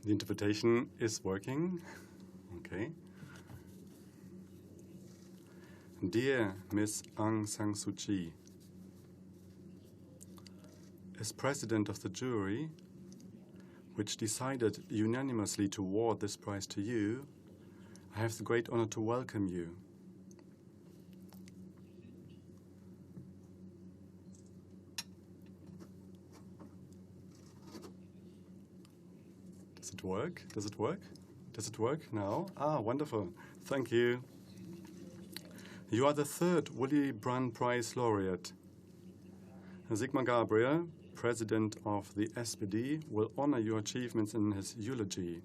The interpretation is working. Okay. Dear Miss Aung San Suu Kyi, as president of the jury, which decided unanimously to award this prize to you, I have the great honor to welcome you. Does it work? Does it work? Does it work now? Ah, wonderful. Thank you. You are the third Willy-Brandt-Preis laureate. Sigmar Gabriel, president of the SPD, will honor your achievements in his eulogy.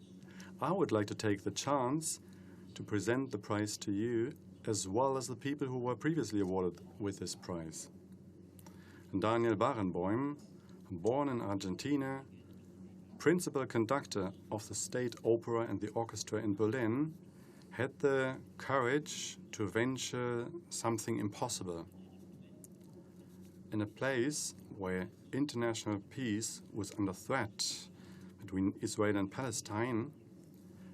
I would like to take the chance to present the prize to you, as well as the people who were previously awarded with this prize. Daniel Barenboim, born in Argentina, principal conductor of the State Opera and the Orchestra in Berlin, had the courage to venture something impossible. In a place where international peace was under threat between Israel and Palestine,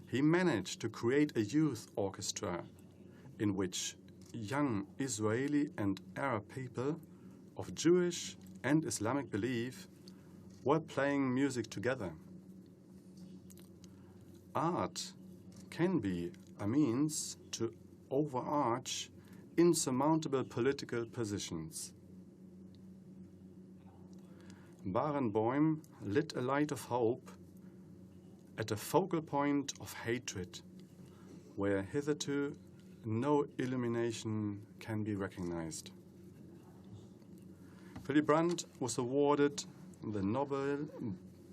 he managed to create a youth orchestra in which young Israeli and Arab people of Jewish and Islamic belief were playing music together. Art can be a means to overarch insurmountable political positions. Barenboim lit a light of hope at a focal point of hatred, where hitherto no illumination can be recognized. Willy Brandt was awarded the Nobel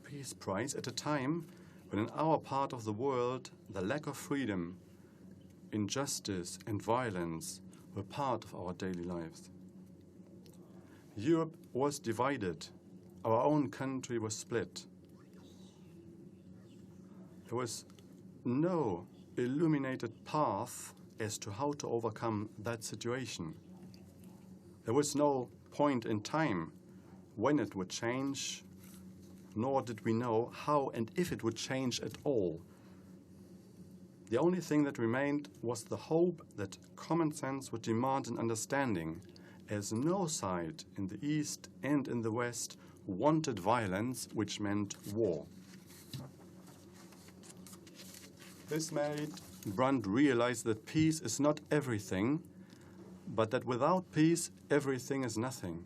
Peace Prize at a time when in our part of the world the lack of freedom, injustice and violence were part of our daily lives. Europe was divided. Our own country was split. There was no illuminated path as to how to overcome that situation. There was no point in time when it would change, nor did we know how and if it would change at all. The only thing that remained was the hope that common sense would demand an understanding, as no side in the East and in the West wanted violence, which meant war. This made Brandt realize that peace is not everything, but that without peace, everything is nothing.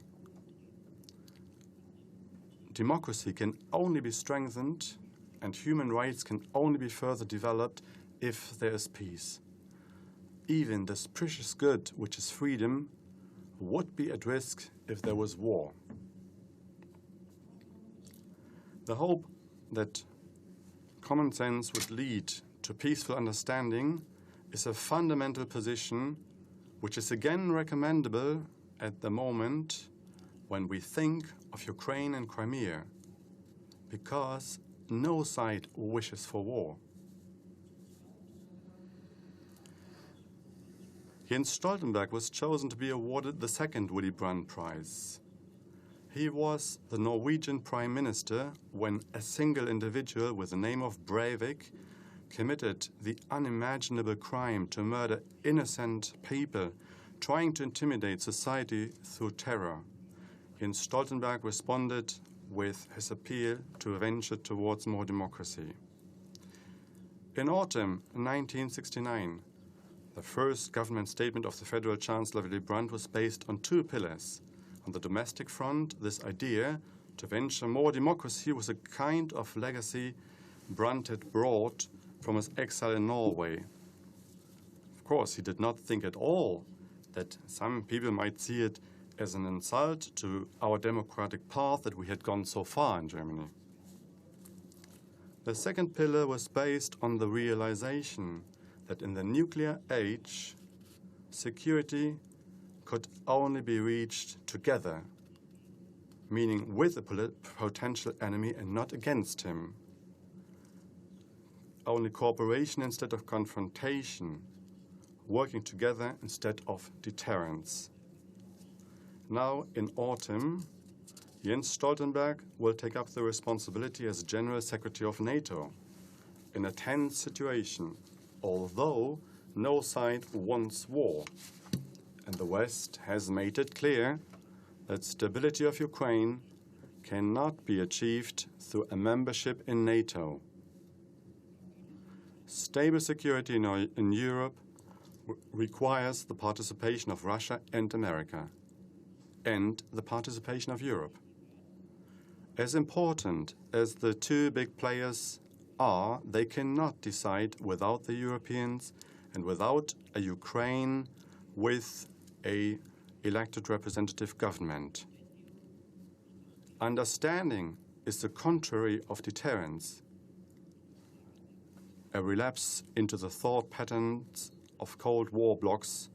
Democracy can only be strengthened, and human rights can only be further developed if there is peace. Even this precious good, which is freedom, would be at risk if there was war. The hope that common sense would lead to peaceful understanding is a fundamental position which is again recommendable at the moment when we think of Ukraine and Crimea, because no side wishes for war. Jens Stoltenberg was chosen to be awarded the second Willy-Brandt-Preis. He was the Norwegian Prime Minister when a single individual with the name of Breivik committed the unimaginable crime to murder innocent people, trying to intimidate society through terror. Jens Stoltenberg responded with his appeal to a venture towards more democracy. In autumn 1969, the first government statement of the Federal Chancellor Willy Brandt was based on two pillars. On the domestic front, this idea to venture more democracy was a kind of legacy Brandt had brought from his exile in Norway. Of course, he did not think at all that some people might see it as an insult to our democratic path that we had gone so far in Germany. The second pillar was based on the realization that in the nuclear age, security could only be reached together, meaning with a potential enemy and not against him. Only cooperation instead of confrontation, working together instead of deterrence. Now, in autumn, Jens Stoltenberg will take up the responsibility as General Secretary of NATO. in a tense situation, although no side wants war. And the West has made it clear that stability of Ukraine cannot be achieved through a membership in NATO. Stable security in Europe requires the participation of Russia and America, and the participation of Europe. As important as the two big players are, they cannot decide without the Europeans and without a Ukraine with an elected representative government. Understanding is the contrary of deterrence, a relapse into the thought patterns of Cold War blocs,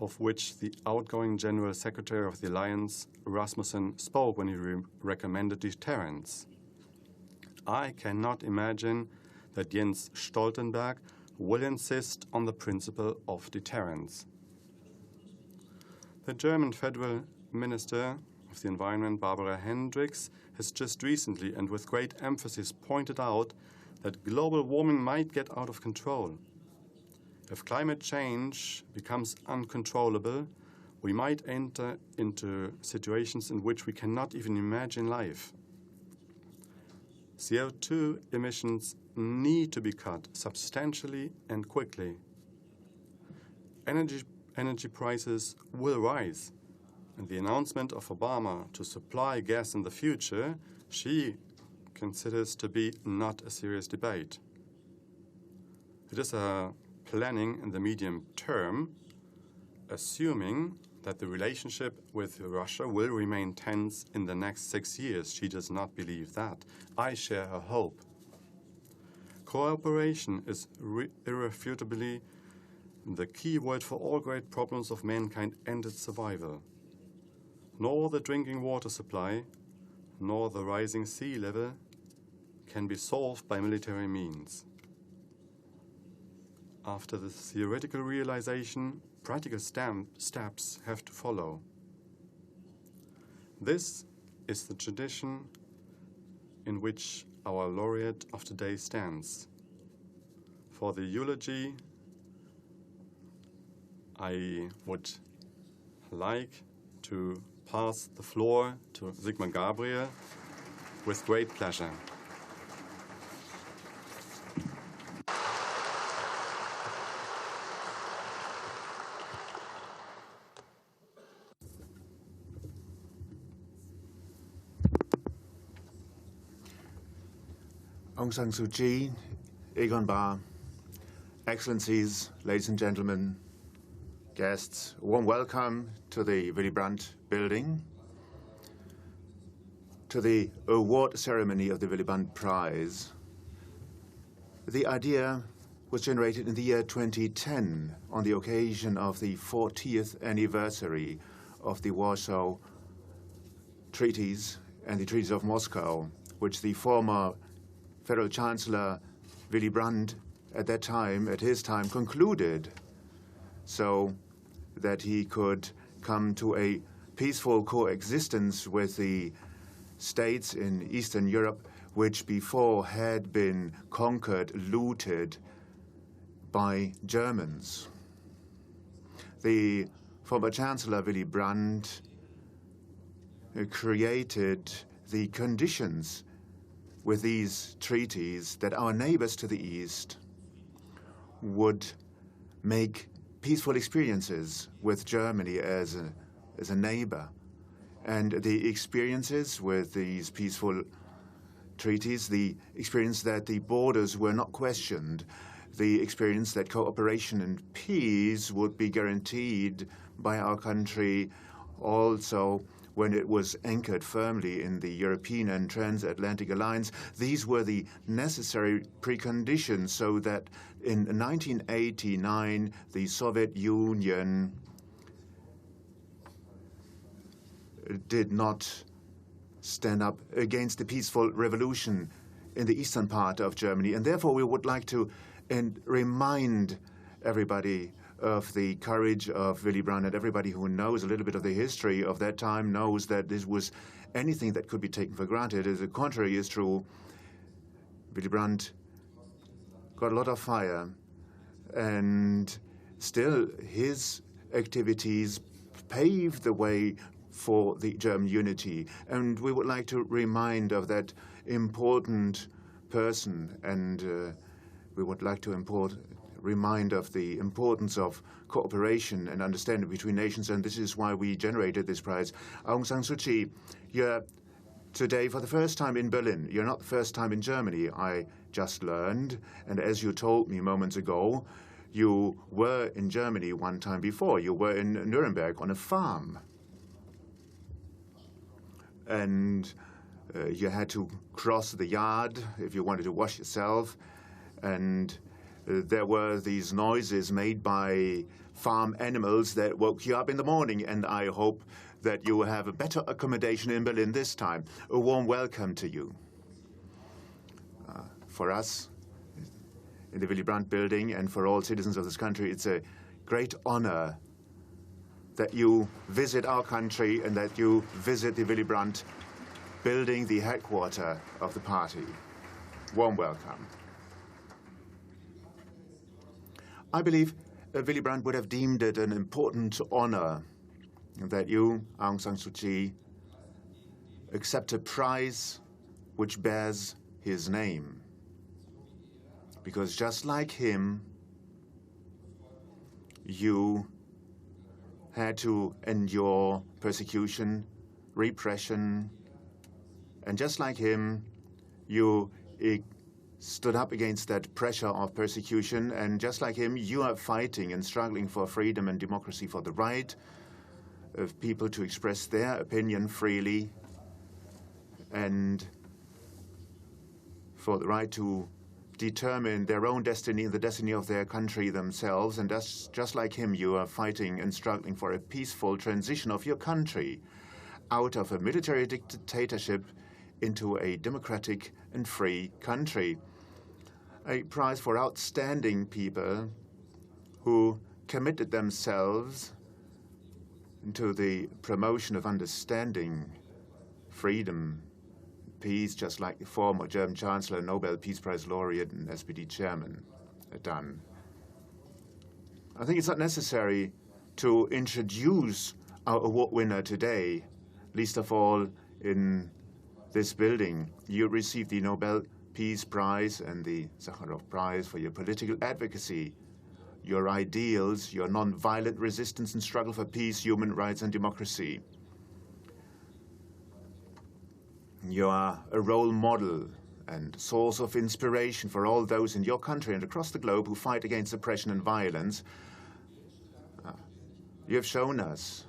of which the outgoing General Secretary of the Alliance, Rasmussen, spoke when he recommended deterrence. I cannot imagine that Jens Stoltenberg will insist on the principle of deterrence. The German Federal Minister of the Environment, Barbara Hendricks, has just recently and with great emphasis pointed out that global warming might get out of control. If climate change becomes uncontrollable, we might enter into situations in which we cannot even imagine life. CO2 emissions need to be cut substantially and quickly. Energy prices will rise, and the announcement of Obama to supply gas in the future, she considers to be not a serious debate. It is a planning in the medium term, assuming that the relationship with Russia will remain tense in the next 6 years. She does not believe that. I share her hope. Cooperation is irrefutably the key word for all great problems of mankind and its survival. Nor the drinking water supply, nor the rising sea level can be solved by military means. After the theoretical realization, practical steps have to follow. This is the tradition in which our laureate of today stands. For the eulogy, I would like to pass the floor to Sigmar Gabriel with great pleasure. Aung San Suu Kyi, Egon Bahr, Excellencies, ladies and gentlemen, guests, a warm welcome to the Willy-Brandt building, to the award ceremony of the Willy-Brandt-Preis. The idea was generated in the year 2010 on the occasion of the 40th anniversary of the Warsaw Treaties and the Treaties of Moscow, which the former Federal Chancellor Willy Brandt at his time, concluded so that he could come to a peaceful coexistence with the states in Eastern Europe, which before had been conquered, looted by Germans. The former Chancellor Willy Brandt created the conditions with these treaties that our neighbors to the east would make peaceful experiences with Germany as a neighbor. And the experiences with these peaceful treaties, the experience that the borders were not questioned, the experience that cooperation and peace would be guaranteed by our country also when it was anchored firmly in the European and transatlantic alliance. These were the necessary preconditions so that in 1989, the Soviet Union did not stand up against the peaceful revolution in the eastern part of Germany. And therefore, we would like to remind everybody of the courage of Willy Brandt, and everybody who knows a little bit of the history of that time knows that this was anything that could be taken for granted. The contrary is true. Willy Brandt got a lot of fire, and still his activities paved the way for the German unity. And we would like to remind of that important person, and we would like to remind of the importance of cooperation and understanding between nations, and this is why we generated this prize. Aung San Suu Kyi, you're today for the first time in Berlin. You're not the first time in Germany, I just learned, and as you told me moments ago, you were in Germany one time before. You were in Nuremberg on a farm. And you had to cross the yard if you wanted to wash yourself, and there were these noises made by farm animals that woke you up in the morning, and I hope that you will have a better accommodation in Berlin this time. A warm welcome to you. For us in the Willy-Brandt building and for all citizens of this country, it's a great honor that you visit our country and that you visit the Willy-Brandt building, the headquarters of the party. Warm welcome. I believe Willy-Brandt would have deemed it an important honor that you, Aung San Suu Kyi, accept a prize which bears his name. Because just like him, you had to endure persecution, repression, and just like him, you stood up against that pressure of persecution, and just like him, you are fighting and struggling for freedom and democracy, for the right of people to express their opinion freely, and for the right to determine their own destiny and the destiny of their country themselves. And just like him, you are fighting and struggling for a peaceful transition of your country out of a military dictatorship into a democratic and free country. A prize for outstanding people who committed themselves to the promotion of understanding, freedom, peace, just like the former German Chancellor, Nobel Peace Prize laureate, and SPD chairman had done. I think it's not necessary to introduce our award winner today, least of all in this building. You received the Nobel Peace Prize and the Sakharov Prize for your political advocacy, your ideals, your non-violent resistance and struggle for peace, human rights, and democracy. You are a role model and source of inspiration for all those in your country and across the globe who fight against oppression and violence. You have shown us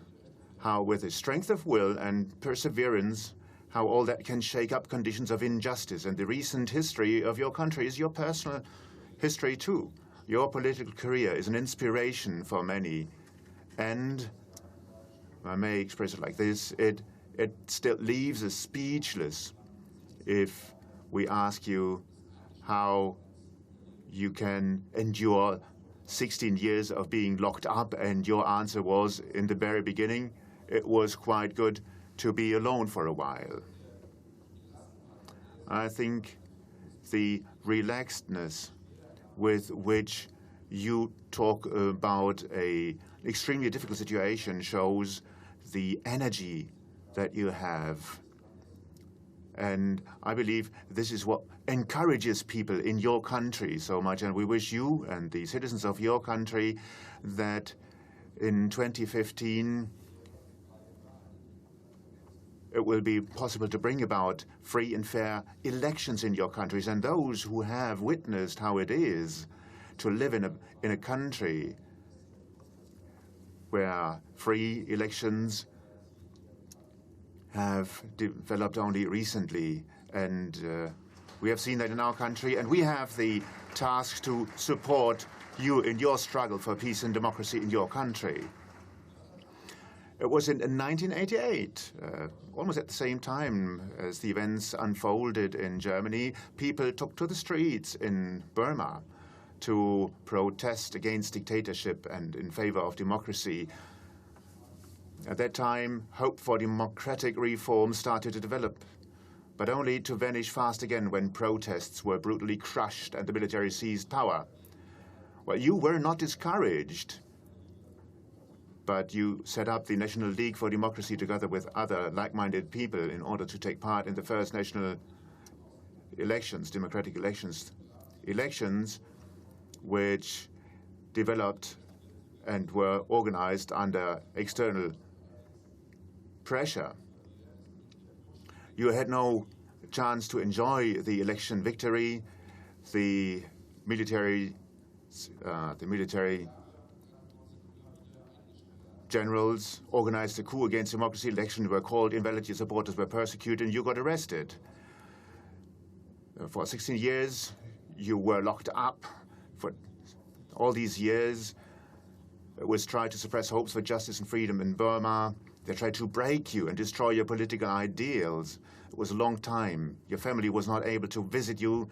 how, with a strength of will and perseverance, how all that can shake up conditions of injustice. And the recent history of your country is your personal history too. Your political career is an inspiration for many. And I may express it like this, it still leaves us speechless if we ask you how you can endure 16 years of being locked up, and your answer was, in the very beginning, it was quite good to be alone for a while. I think the relaxedness with which you talk about an extremely difficult situation shows the energy that you have. And I believe this is what encourages people in your country so much. And we wish you and the citizens of your country that in 2015 it will be possible to bring about free and fair elections in your countries. And those who have witnessed how it is to live in a country where free elections have developed only recently, and we have seen that in our country, and we have the task to support you in your struggle for peace and democracy in your country. It was in 1988, almost at the same time as the events unfolded in Germany, people took to the streets in Burma to protest against dictatorship and in favor of democracy. At that time, hope for democratic reform started to develop. but only to vanish fast again when protests were brutally crushed and the military seized power. Well, you were not discouraged, but you set up the National League for Democracy together with other like-minded people in order to take part in the first national elections, democratic elections, elections which developed and were organized under external pressure. You had no chance to enjoy the election victory. The military generals organized a coup against democracy. Elections were called invalid. Your supporters were persecuted, and you got arrested. For 16 years, you were locked up. For all these years, it was tried to suppress hopes for justice and freedom in Burma. They tried to break you and destroy your political ideals. It was a long time. Your family was not able to visit you.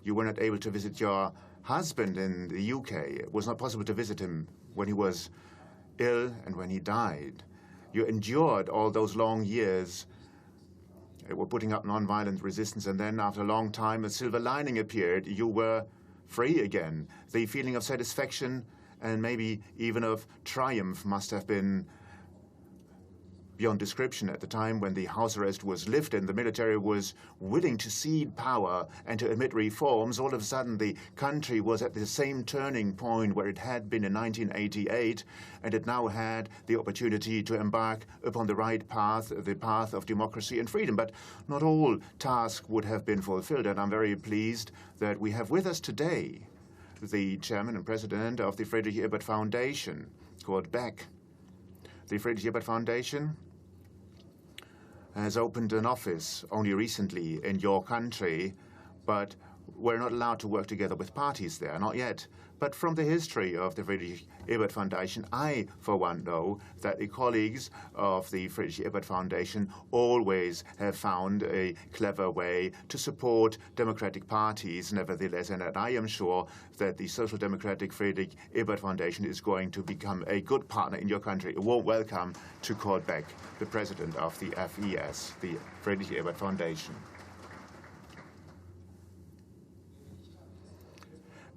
You were not able to visit your husband in the UK. It was not possible to visit him when he was ill and when he died. You endured all those long years. You were putting up nonviolent resistance, and then after a long time, a silver lining appeared. You were free again. The feeling of satisfaction and maybe even of triumph must have been beyond description at the time when the house arrest was lifted and the military was willing to cede power and to admit reforms. All of a sudden, the country was at the same turning point where it had been in 1988, and it now had the opportunity to embark upon the right path, the path of democracy and freedom. But not all tasks would have been fulfilled, and I'm very pleased that we have with us today the chairman and president of the Friedrich Ebert Foundation, Kurt Beck. The Friedrich Ebert Foundation has opened an office only recently in your country, but we're not allowed to work together with parties there, not yet. But from the history of the Friedrich Ebert Foundation, I, for one, know that the colleagues of the Friedrich Ebert Foundation always have found a clever way to support democratic parties, nevertheless, and that I am sure that the Social Democratic Friedrich Ebert Foundation is going to become a good partner in your country. A warm welcome to Kurt Beck, the president of the FES, the Friedrich Ebert Foundation.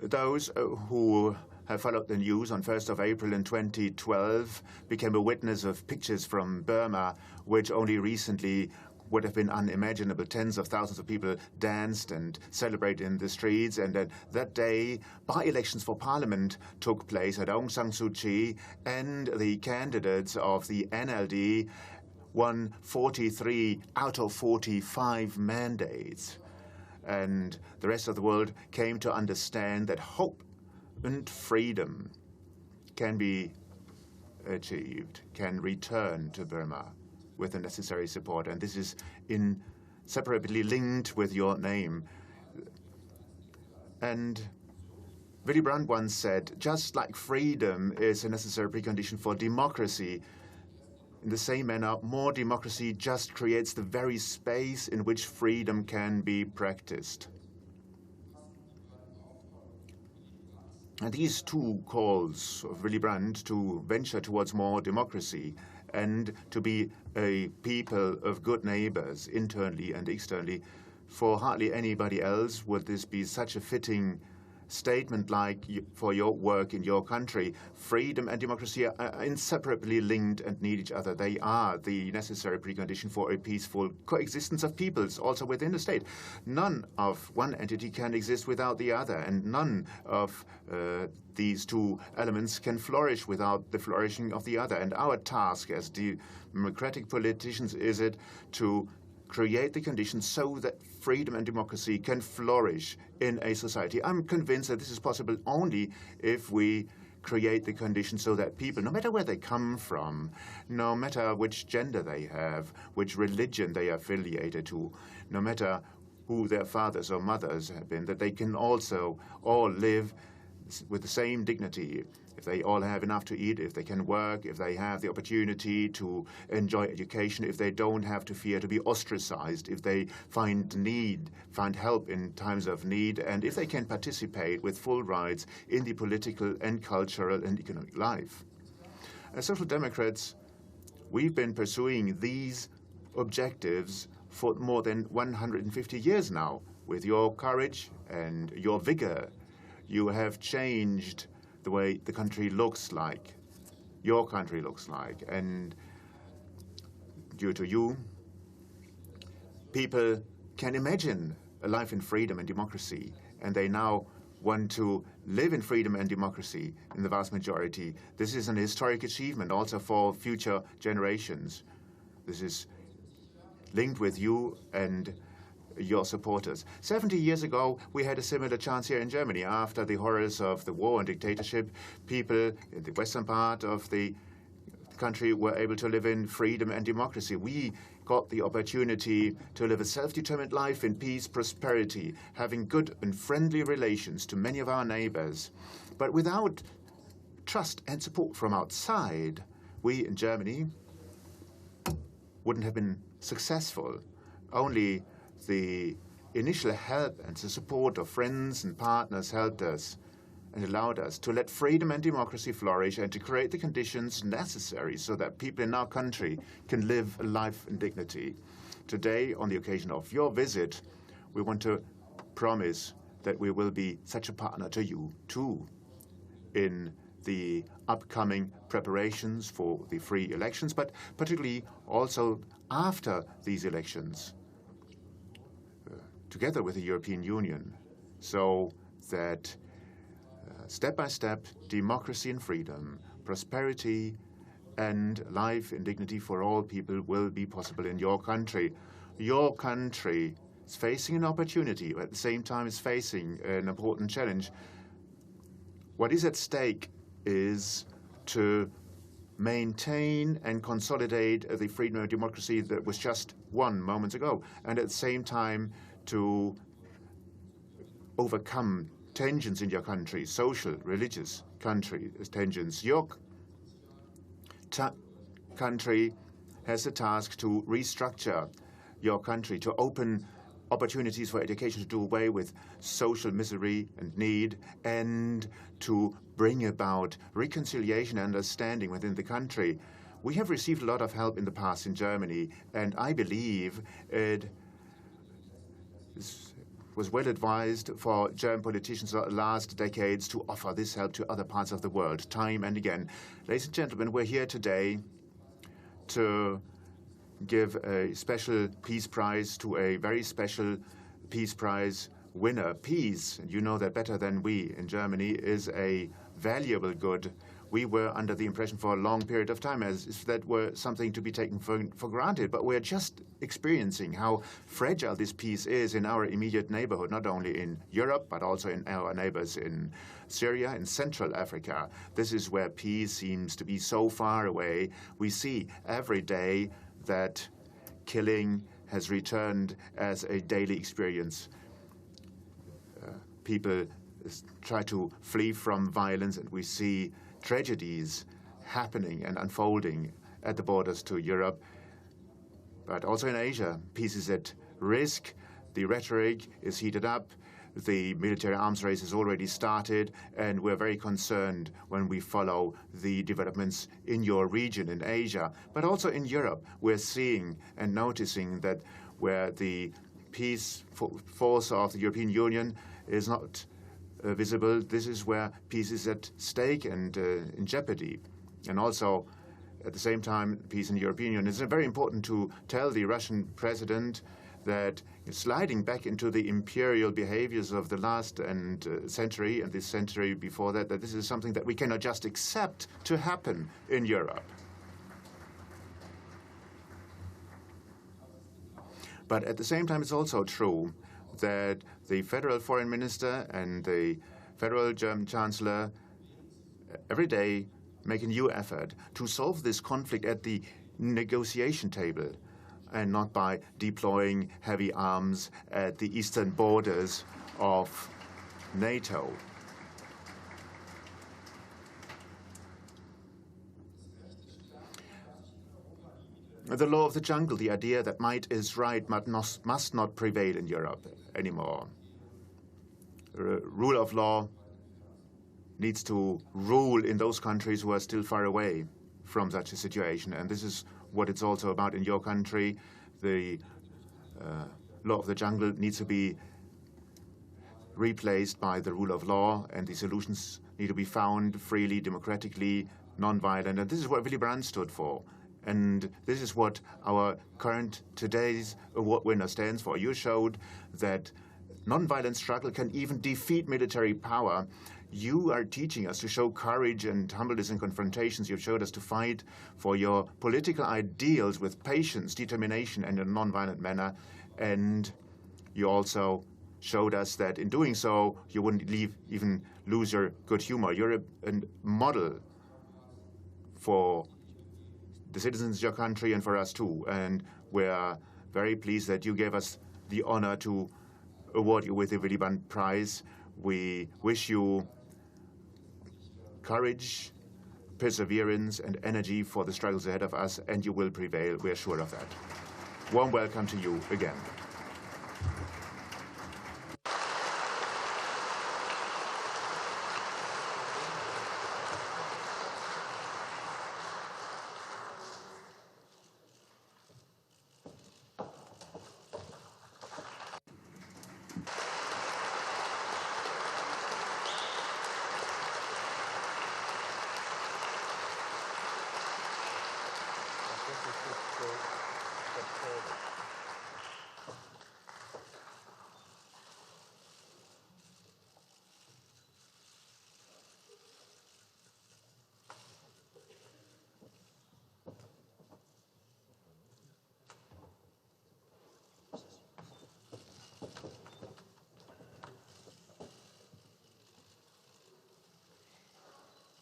Those who have followed the news on 1st of April in 2012 became a witness of pictures from Burma, which only recently would have been unimaginable. Tens of thousands of people danced and celebrated in the streets. And that day, by-elections for parliament took place at Aung San Suu Kyi, and the candidates of the NLD won 43 out of 45 mandates. And the rest of the world came to understand that hope and freedom can be achieved, can return to Burma with the necessary support. And this is inseparably linked with your name. And Willy Brandt once said, just like freedom is a necessary precondition for democracy, in the same manner, more democracy just creates the very space in which freedom can be practiced. And these two calls of Willy Brandt to venture towards more democracy and to be a people of good neighbors, internally and externally, for hardly anybody else would this be such a fitting statement like for your work in your country. Freedom and democracy are inseparably linked and need each other. They are the necessary precondition for a peaceful coexistence of peoples, also within the state. None of one entity can exist without the other, and none of these two elements can flourish without the flourishing of the other. And our task as democratic politicians is it to create the conditions so that freedom and democracy can flourish in a society. I'm convinced that this is possible only if we create the conditions so that people, no matter where they come from, no matter which gender they have, which religion they are affiliated to, no matter who their fathers or mothers have been, that they can also all live with the same dignity. If they all have enough to eat, if they can work, if they have the opportunity to enjoy education, if they don't have to fear to be ostracized, if they find help in times of need, and if they can participate with full rights in the political and cultural and economic life. As Social Democrats, we've been pursuing these objectives for more than 150 years now. With your courage and your vigor, you have changed the way the country looks like, your country looks like. And due to you, people can imagine a life in freedom and democracy, and they now want to live in freedom and democracy in the vast majority. This is an historic achievement also for future generations. This is linked with you and your supporters. 70 years ago, we had a similar chance here in Germany. After the horrors of the war and dictatorship, people in the western part of the country were able to live in freedom and democracy. We got the opportunity to live a self-determined life in peace, prosperity, having good and friendly relations to many of our neighbors. But without trust and support from outside, we in Germany wouldn't have been successful. Only the initial help and the support of friends and partners helped us and allowed us to let freedom and democracy flourish and to create the conditions necessary so that people in our country can live a life in dignity. Today, on the occasion of your visit, we want to promise that we will be such a partner to you, too, in the upcoming preparations for the free elections, but particularly also after these elections, together with the European Union, so that step by step, democracy and freedom, prosperity and life and dignity for all people will be possible in your country. Your country is facing an opportunity, but at the same time is facing an important challenge. What is at stake is to maintain and consolidate the freedom and democracy that was just won moments ago, and at the same time to overcome tensions in your country, social, religious tensions. Your country has a task to restructure your country, to open opportunities for education, to do away with social misery and need, and to bring about reconciliation and understanding within the country. We have received a lot of help in the past in Germany, and I believe it was well advised for German politicians of the last decades to offer this help to other parts of the world, time and again. Ladies and gentlemen, we're here today to give a special peace prize to a very special peace prize winner. Peace, and you know that better than we in Germany, is a valuable good. We were under the impression for a long period of time as if that were something to be taken for granted, but we're just experiencing how fragile this peace is in our immediate neighborhood, not only in Europe, but also in our neighbors in Syria, in Central Africa. This is where peace seems to be so far away. We see every day that killing has returned as a daily experience. People try to flee from violence, and we see tragedies happening and unfolding at the borders to Europe. But also in Asia, peace is at risk. The rhetoric is heated up. The military arms race has already started, and we're very concerned when we follow the developments in your region, in Asia, but also in Europe. We're seeing and noticing that where the peace force of the European Union is not visible, this is where peace is at stake and in jeopardy. And also, at the same time, peace in the European Union. It's very important to tell the Russian president that sliding back into the imperial behaviors of the last century and this century before that, that this is something that we cannot just accept to happen in Europe. But at the same time, it's also true that the federal foreign minister and the federal German chancellor every day make a new effort to solve this conflict at the negotiation table and not by deploying heavy arms at the eastern borders of NATO. The law of the jungle, the idea that might is right, must not prevail in Europe anymore. Rule of law needs to rule in those countries who are still far away from such a situation. And this is what it's also about in your country. The law of the jungle needs to be replaced by the rule of law, and the solutions need to be found freely, democratically, non-violent. And this is what Willy Brandt stood for. And this is what our today's award winner stands for. You showed that non-violent struggle can even defeat military power. You are teaching us to show courage and humbleness in confrontations. You've showed us to fight for your political ideals with patience, determination, and in a non-violent manner. And you also showed us that in doing so, you wouldn't even lose your good humor. You're a model for the citizens of your country and for us too. And we're very pleased that you gave us the honor to award you with the Willy-Brandt-Preis. We wish you courage, perseverance, and energy for the struggles ahead of us, and you will prevail. We're sure of that. Warm welcome to you again.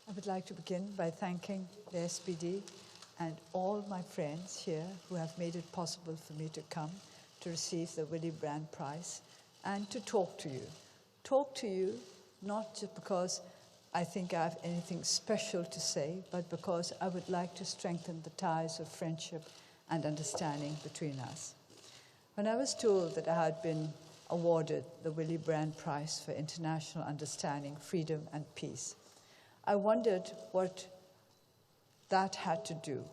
I would like to begin by thanking the SPD and all my friends here who have made it possible for me to come to receive the Willy-Brandt-Preis and to talk to you. Talk to you not just because I think I have anything special to say, but because I would like to strengthen the ties of friendship and understanding between us. When I was told that I had been awarded the Willy-Brandt-Preis for International Understanding, Freedom and Peace, I wondered what that had to do,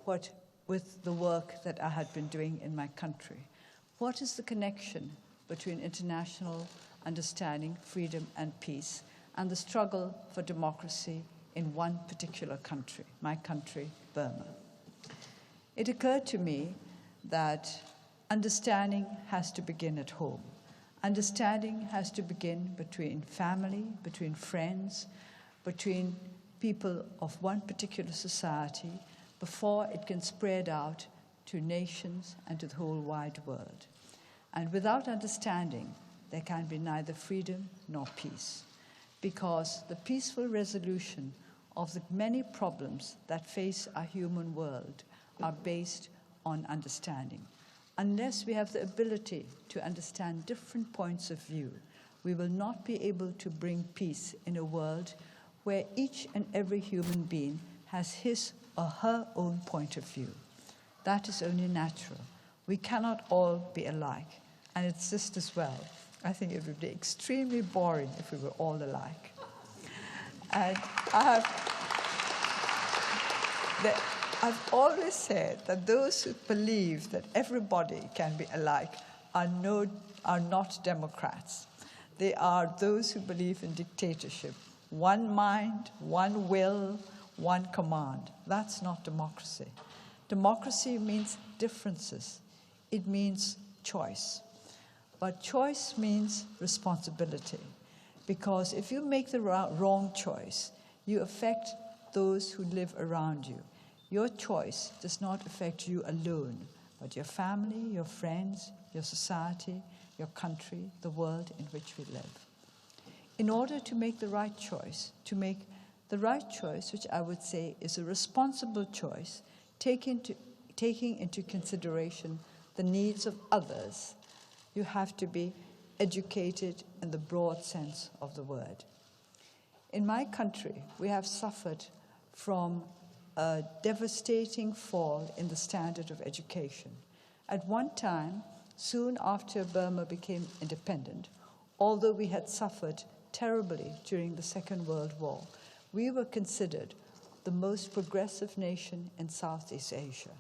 with the work that I had been doing in my country. What is the connection between international understanding, freedom, and peace, and the struggle for democracy in one particular country, my country, Burma? It occurred to me that understanding has to begin at home. Understanding has to begin between family, between friends, between people of one particular society before it can spread out to nations and to the whole wide world. And without understanding, there can be neither freedom nor peace, because the peaceful resolution of the many problems that face our human world are based on understanding. Unless we have the ability to understand different points of view, we will not be able to bring peace in a world where each and every human being has his or her own point of view. That is only natural. We cannot all be alike, and it's just as well. I think it would be extremely boring if we were all alike. And I've always said that those who believe that everybody can be alike are not Democrats. They are those who believe in dictatorship. One mind, one will, one command. That's not democracy. Democracy means differences. It means choice. But choice means responsibility. Because if you make the wrong choice, you affect those who live around you. Your choice does not affect you alone, but your family, your friends, your society, your country, the world in which we live. In order to make the right choice, which I would say is a responsible choice, taking into consideration the needs of others, you have to be educated in the broad sense of the word. In my country, we have suffered from a devastating fall in the standard of education. At one time, soon after Burma became independent, although we had suffered terribly during the Second World War, we were considered the most progressive nation in Southeast Asia.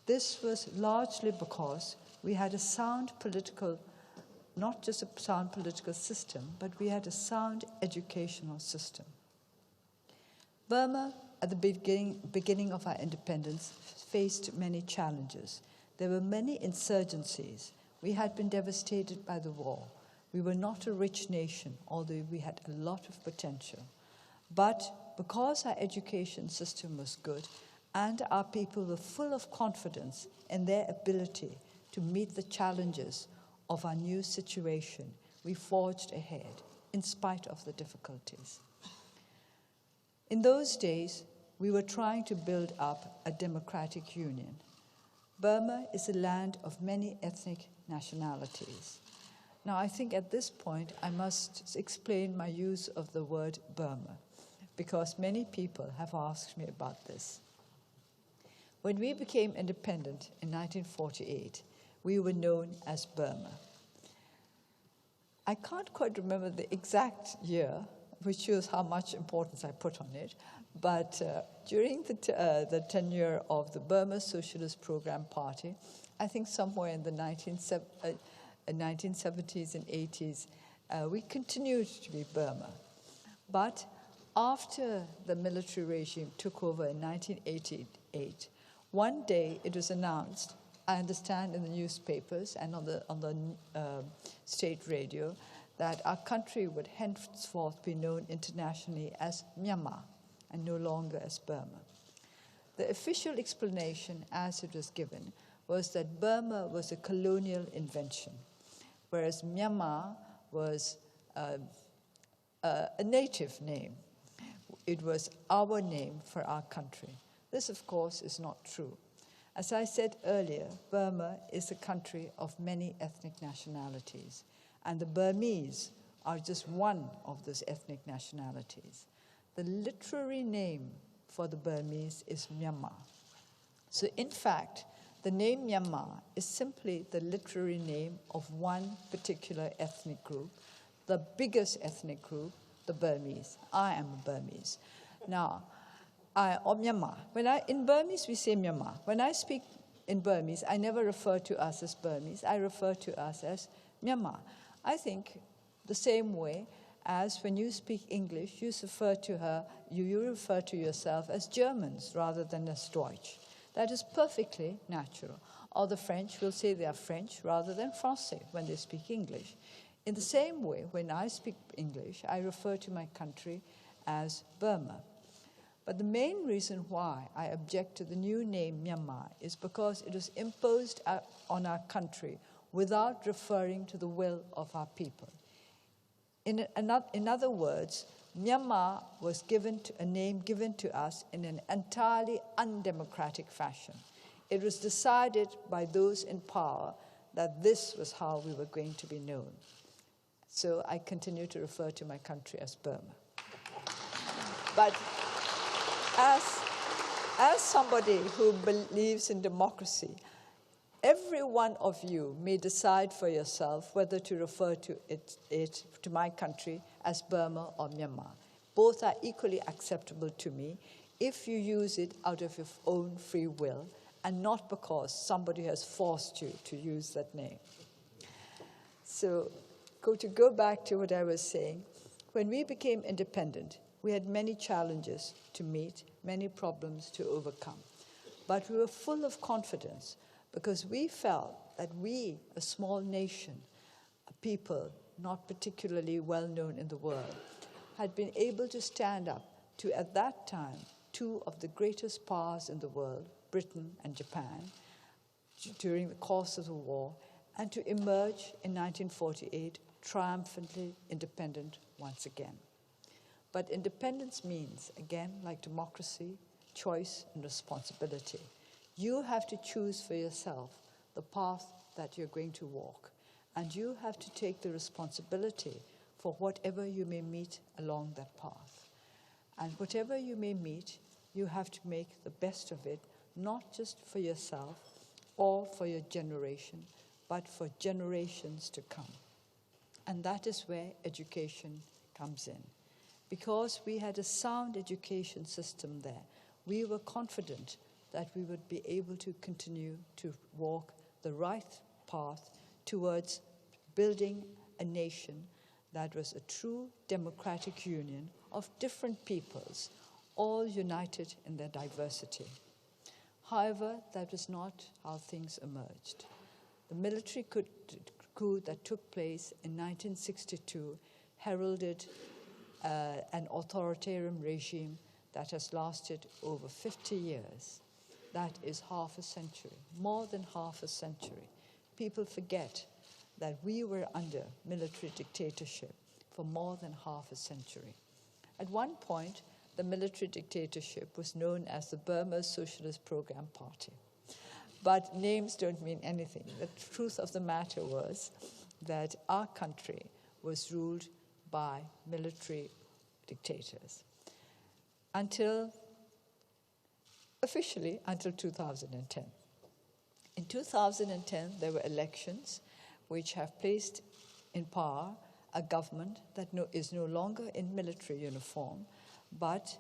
This was largely because we had a sound political, not just a sound political system, but we had a sound educational system. Burma, at the beginning of our independence, faced many challenges. There were many insurgencies. We had been devastated by the war. We were not a rich nation, although we had a lot of potential. But because our education system was good and our people were full of confidence in their ability to meet the challenges of our new situation, we forged ahead in spite of the difficulties. In those days, we were trying to build up a democratic union. Burma is a land of many ethnic nationalities. Now, I think at this point, I must explain my use of the word Burma, because many people have asked me about this. When we became independent in 1948, we were known as Burma. I can't quite remember the exact year, which shows how much importance I put on it, but during the tenure of the Burma Socialist Program Party, I think somewhere in the 1970s and 80s, we continued to be Burma. But after the military regime took over in 1988, one day it was announced, I understand in the newspapers and on the state radio, that our country would henceforth be known internationally as Myanmar and no longer as Burma. The official explanation, as it was given, was that Burma was a colonial invention, whereas Myanmar was a native name. It was our name for our country. This, of course, is not true. As I said earlier, Burma is a country of many ethnic nationalities, and the Burmese are just one of those ethnic nationalities. The literary name for the Burmese is Myanmar. So in fact, the name Myanmar is simply the literary name of one particular ethnic group, the biggest ethnic group, the Burmese. I am a Burmese. Now, or Myanmar. In Burmese, we say Myanmar. When I speak in Burmese, I never refer to us as Burmese. I refer to us as Myanmar. I think the same way as when you speak English, you refer to yourself as Germans rather than as Deutsch. That is perfectly natural. Or the French will say they are French rather than Français when they speak English. In the same way, when I speak English, I refer to my country as Burma. But the main reason why I object to the new name Myanmar is because it was imposed on our country without referring to the will of our people. In other words, Myanmar was a name given to us in an entirely undemocratic fashion. It was decided by those in power that this was how we were going to be known. So I continue to refer to my country as Burma. But as somebody who believes in democracy, every one of you may decide for yourself whether to refer to to my country as Burma or Myanmar. Both are equally acceptable to me if you use it out of your own free will and not because somebody has forced you to use that name. So to go back to what I was saying, when we became independent, we had many challenges to meet, many problems to overcome. But we were full of confidence because we felt that we, a small nation, a people not particularly well known in the world, had been able to stand up to, at that time, two of the greatest powers in the world, Britain and Japan, during the course of the war, and to emerge in 1948 triumphantly independent once again. But independence means, again, like democracy, choice and responsibility. You have to choose for yourself the path that you're going to walk, and you have to take the responsibility for whatever you may meet along that path. And whatever you may meet, you have to make the best of it, not just for yourself or for your generation, but for generations to come. And that is where education comes in. Because we had a sound education system there, we were confident that we would be able to continue to walk the right path towards building a nation that was a true democratic union of different peoples, all united in their diversity. However, that was not how things emerged. The military coup that took place in 1962 heralded an authoritarian regime that has lasted over 50 years. That is half a century, more than half a century. People forget that we were under military dictatorship for more than half a century. At one point, the military dictatorship was known as the Burma Socialist Program Party. But names don't mean anything. The truth of the matter was that our country was ruled by military dictators officially until 2010. In 2010, there were elections which have placed in power a government that is no longer in military uniform, but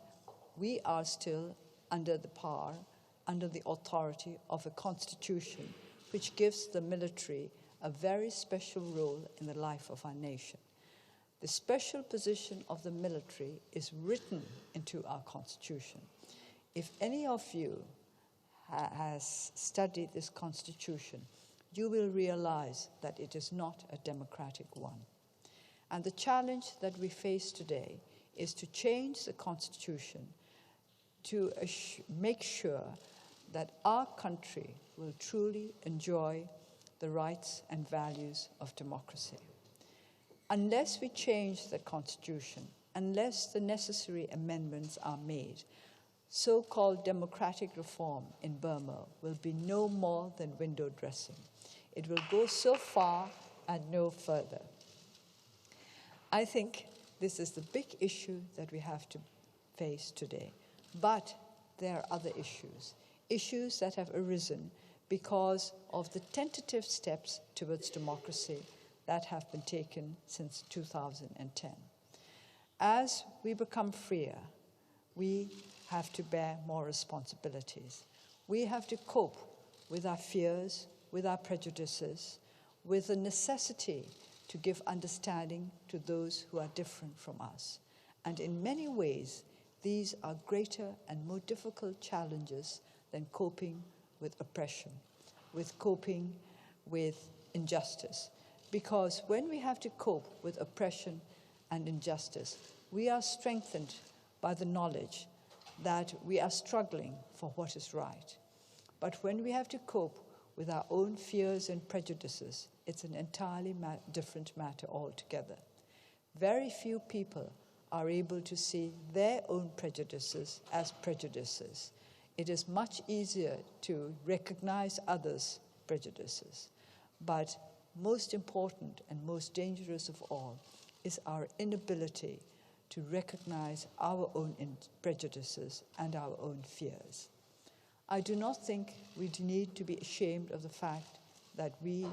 we are still under the power, under the authority of a constitution which gives the military a very special role in the life of our nation. The special position of the military is written into our constitution. If any of you has studied this constitution, you will realize that it is not a democratic one. And the challenge that we face today is to change the constitution to make sure that our country will truly enjoy the rights and values of democracy. Unless we change the constitution, unless the necessary amendments are made, so-called democratic reform in Burma will be no more than window dressing. It will go so far and no further. I think this is the big issue that we have to face today. But there are other issues that have arisen because of the tentative steps towards democracy that have been taken since 2010. As we become freer, we have to bear more responsibilities. We have to cope with our fears, with our prejudices, with the necessity to give understanding to those who are different from us. And in many ways, these are greater and more difficult challenges than coping with oppression, with coping with injustice. Because when we have to cope with oppression and injustice, we are strengthened by the knowledge that we are struggling for what is right. But when we have to cope with our own fears and prejudices, it's an entirely different matter altogether. Very few people are able to see their own prejudices as prejudices. It is much easier to recognize others' prejudices. But most important and most dangerous of all is our inability to recognize our own prejudices and our own fears. I do not think we need to be ashamed of the fact that we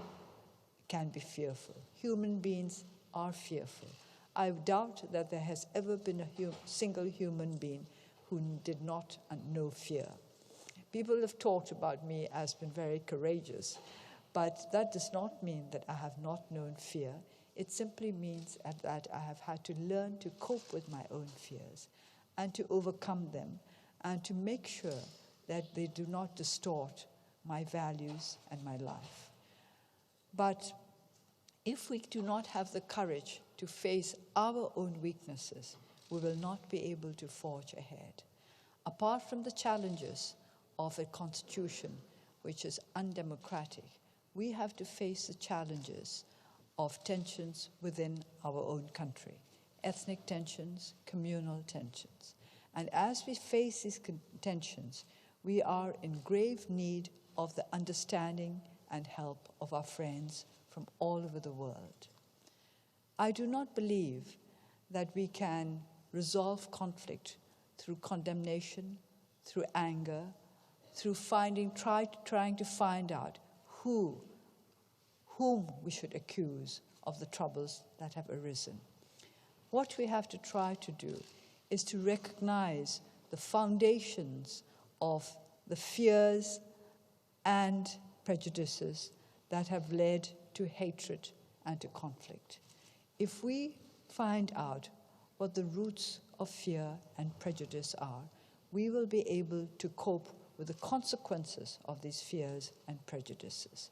can be fearful. Human beings are fearful. I doubt that there has ever been a single human being who did not know fear. People have talked about me as being very courageous, but that does not mean that I have not known fear. It simply means that I have had to learn to cope with my own fears and to overcome them and to make sure that they do not distort my values and my life. But if we do not have the courage to face our own weaknesses, we will not be able to forge ahead. Apart from the challenges of a constitution which is undemocratic, we have to face the challenges of tensions within our own country, ethnic tensions, communal tensions. And as we face these tensions, we are in grave need of the understanding and help of our friends from all over the world. I do not believe that we can resolve conflict through condemnation, through anger, through trying to find out whom we should accuse of the troubles that have arisen. What we have to try to do is to recognize the foundations of the fears and prejudices that have led to hatred and to conflict. If we find out what the roots of fear and prejudice are, we will be able to cope with the consequences of these fears and prejudices.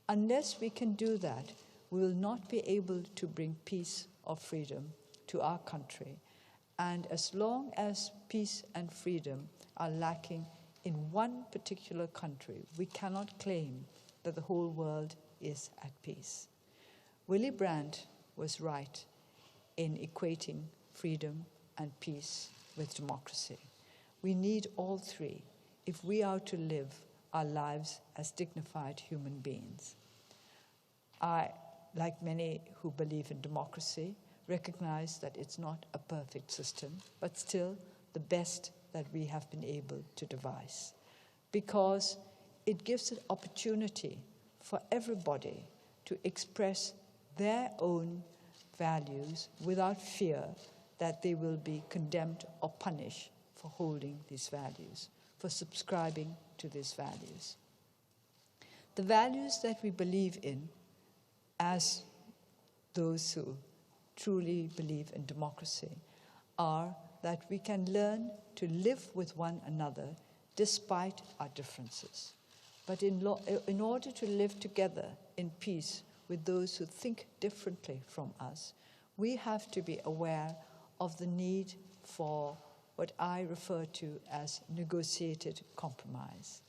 Unless we can do that, we will not be able to bring peace or freedom to our country. And as long as peace and freedom are lacking in one particular country, we cannot claim that the whole world is at peace. Willy Brandt was right in equating freedom and peace with democracy. We need all three if we are to live our lives as dignified human beings. I, like many who believe in democracy, recognize that it's not a perfect system, but still the best that we have been able to devise, because it gives an opportunity for everybody to express their own values without fear that they will be condemned or punished for holding these values, for subscribing to these values. The values that we believe in, as those who truly believe in democracy, are that we can learn to live with one another despite our differences. But in order to live together in peace with those who think differently from us, we have to be aware of the need for what I refer to as negotiated compromise.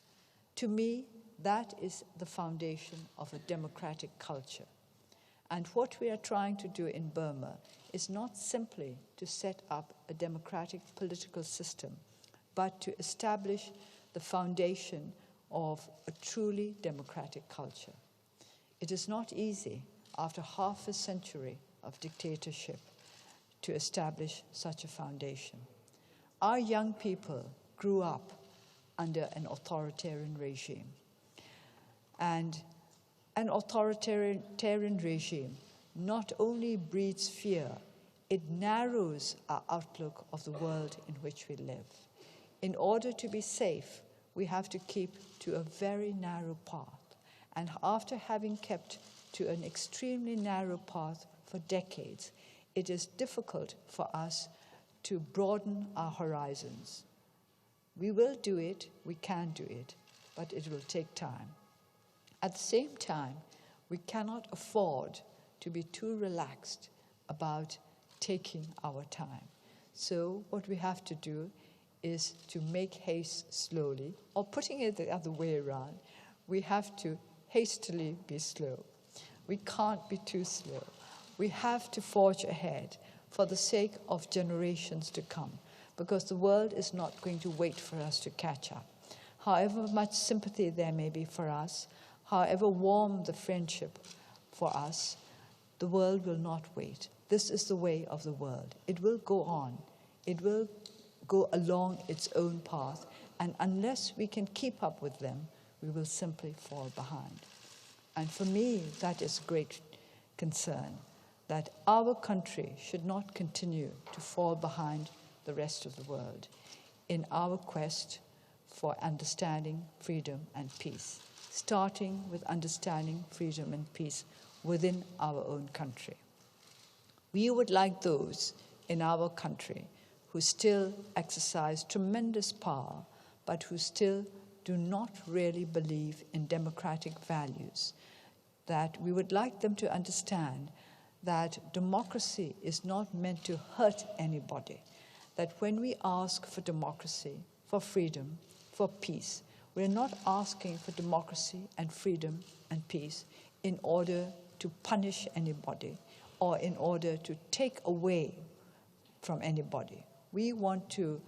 To me, that is the foundation of a democratic culture. And what we are trying to do in Burma is not simply to set up a democratic political system, but to establish the foundation of a truly democratic culture. It is not easy, after half a century of dictatorship, to establish such a foundation. Our young people grew up under an authoritarian regime. And an authoritarian regime not only breeds fear, it narrows our outlook of the world in which we live. In order to be safe, we have to keep to a very narrow path. And after having kept to an extremely narrow path for decades, it is difficult for us to broaden our horizons. We will do it, we can do it, but it will take time. At the same time, we cannot afford to be too relaxed about taking our time. So what we have to do is to make haste slowly, or putting it the other way around, we have to hastily be slow. We can't be too slow. We have to forge ahead for the sake of generations to come, because the world is not going to wait for us to catch up. However much sympathy there may be for us, however warm the friendship for us, the world will not wait. This is the way of the world. It will go on. It will go along its own path, and unless we can keep up with them, we will simply fall behind. And for me, that is great concern, that our country should not continue to fall behind the rest of the world in our quest for understanding, freedom, and peace, starting with understanding, freedom, and peace within our own country. We would like those in our country who still exercise tremendous power, but who still do not really believe in democratic values, that we would like them to understand that democracy is not meant to hurt anybody, that when we ask for democracy, for freedom, for peace, we're not asking for democracy and freedom and peace in order to punish anybody or in order to take away from anybody. We want to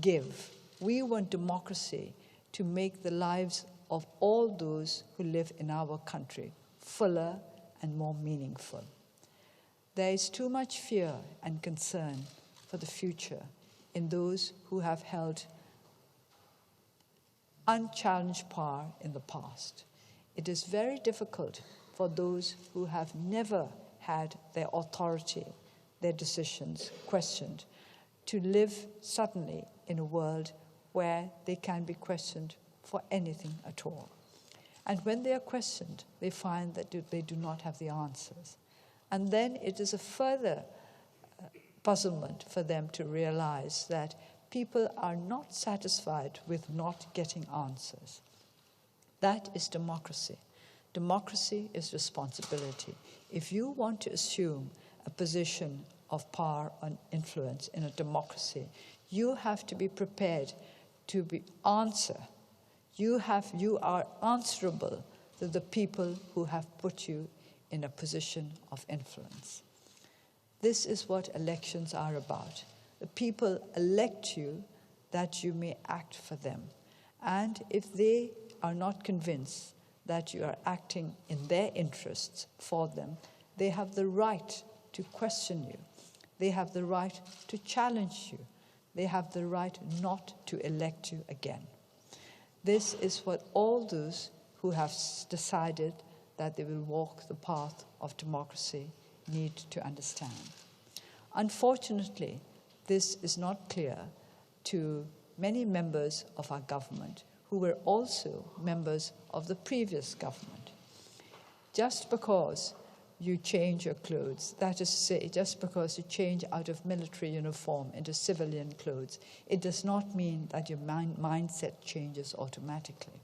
give. We want democracy to make the lives of all those who live in our country fuller and more meaningful. There is too much fear and concern for the future in those who have held unchallenged power in the past. It is very difficult for those who have never had their authority, their decisions questioned, to live suddenly in a world where they can be questioned for anything at all. And when they are questioned, they find that they do not have the answers. And then it is a further puzzlement for them to realize that people are not satisfied with not getting answers. That is democracy. Democracy is responsibility. If you want to assume a position of power and influence in a democracy, you have to be prepared to answer. You are answerable to the people who have put you in a position of influence. This is what elections are about. The people elect you that you may act for them. And if they are not convinced that you are acting in their interests for them, they have the right to question you. They have the right to challenge you. They have the right not to elect you again. This is what all those who have decided that they will walk the path of democracy need to understand. Unfortunately, this is not clear to many members of our government who were also members of the previous government. Just because you change your clothes, that is to say, just because you change out of military uniform into civilian clothes, it does not mean that your mindset changes automatically.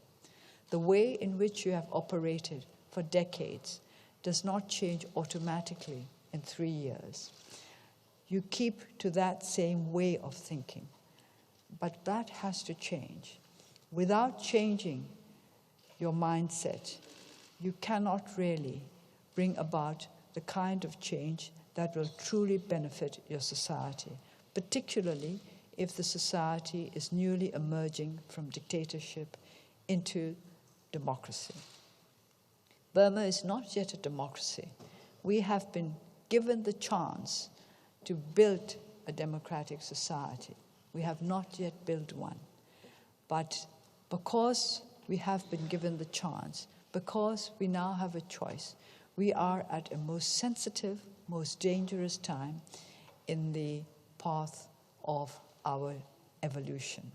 The way in which you have operated for decades does not change automatically in 3 years. You keep to that same way of thinking, but that has to change. Without changing your mindset, you cannot really bring about the kind of change that will truly benefit your society, particularly if the society is newly emerging from dictatorship into democracy. Burma is not yet a democracy. We have been given the chance to build a democratic society. We have not yet built one. But because we have been given the chance, because we now have a choice, we are at a most sensitive, most dangerous time in the path of our evolution.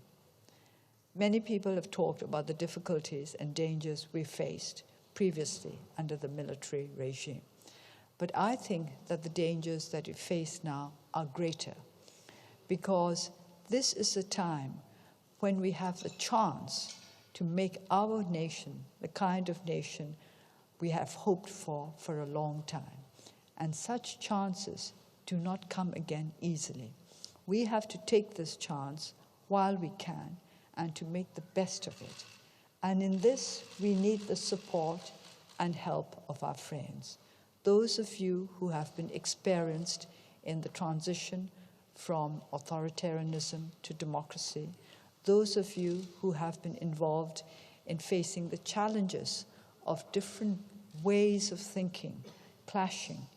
Many people have talked about the difficulties and dangers we faced previously under the military regime. But I think that the dangers that we face now are greater, because this is a time when we have the chance to make our nation the kind of nation we have hoped for a long time. And such chances do not come again easily. We have to take this chance while we can and to make the best of it. And in this, we need the support and help of our friends. Those of you who have been experienced in the transition from authoritarianism to democracy, those of you who have been involved in facing the challenges of different ways of thinking, clashing,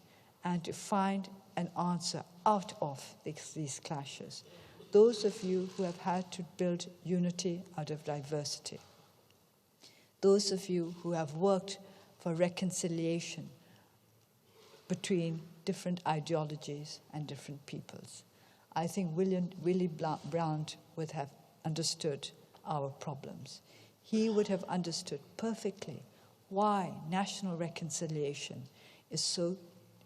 and to find an answer out of these clashes. Those of you who have had to build unity out of diversity. Those of you who have worked for reconciliation between different ideologies and different peoples. I think Willy-Brandt would have understood our problems. He would have understood perfectly why national reconciliation is so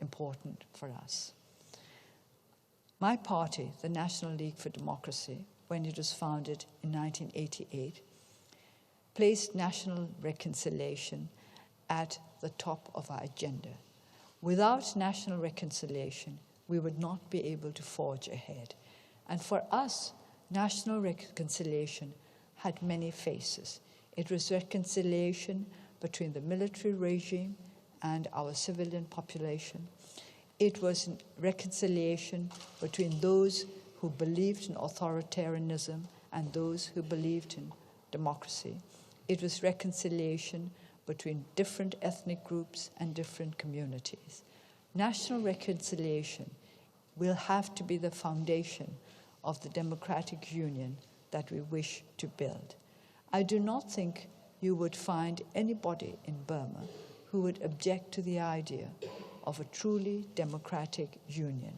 important for us. My party, the National League for Democracy, when it was founded in 1988, placed national reconciliation at the top of our agenda. Without national reconciliation, we would not be able to forge ahead. And for us, national reconciliation had many faces. It was reconciliation between the military regime and our civilian population. It was reconciliation between those who believed in authoritarianism and those who believed in democracy. It was reconciliation between different ethnic groups and different communities. National reconciliation will have to be the foundation of the democratic union that we wish to build. I do not think you would find anybody in Burma who would object to the idea of a truly democratic union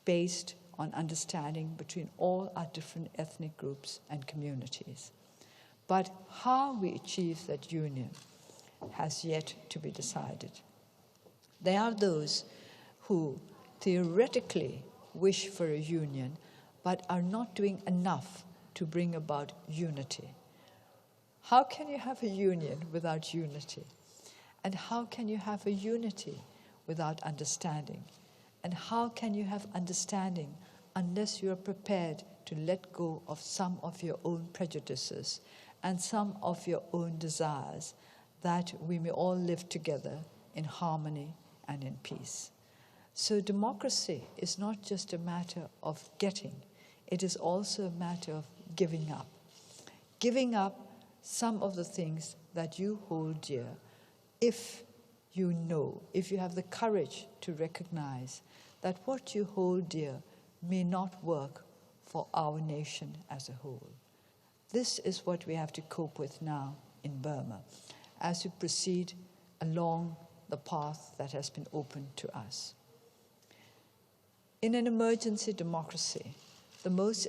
based on understanding between all our different ethnic groups and communities. But how we achieve that union has yet to be decided. There are those who theoretically wish for a union, but are not doing enough to bring about unity. How can you have a union without unity? And how can you have a unity without understanding? And how can you have understanding unless you are prepared to let go of some of your own prejudices and some of your own desires, that we may all live together in harmony and in peace? So democracy is not just a matter of getting, it is also a matter of giving up. Giving up some of the things that you hold dear, if you know, if you have the courage to recognize that what you hold dear may not work for our nation as a whole. This is what we have to cope with now in Burma as we proceed along the path that has been opened to us. In an emergency democracy, the most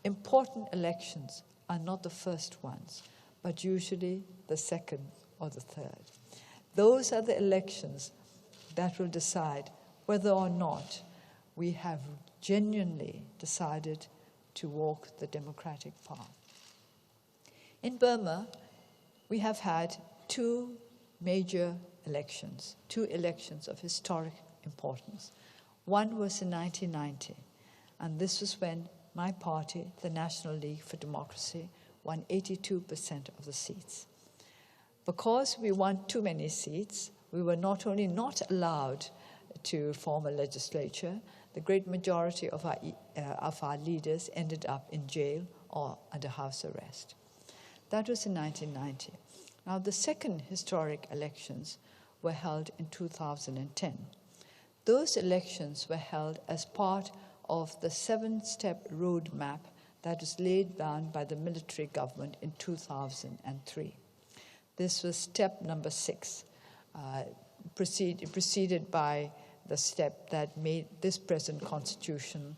important elections are not the first ones, but usually the second or the third. Those are the elections that will decide whether or not we have genuinely decided to walk the democratic path. In Burma, we have had two major elections, two elections of historic importance. One was in 1990, and this was when my party, the National League for Democracy, won 82% of the seats. Because we won too many seats, we were not only not allowed to form a legislature, the great majority of our leaders ended up in jail or under house arrest. That was in 1990. Now, the second historic elections were held in 2010. Those elections were held as part of the 7-step roadmap that was laid down by the military government in 2003. This was step number 6, preceded by the step that made this present constitution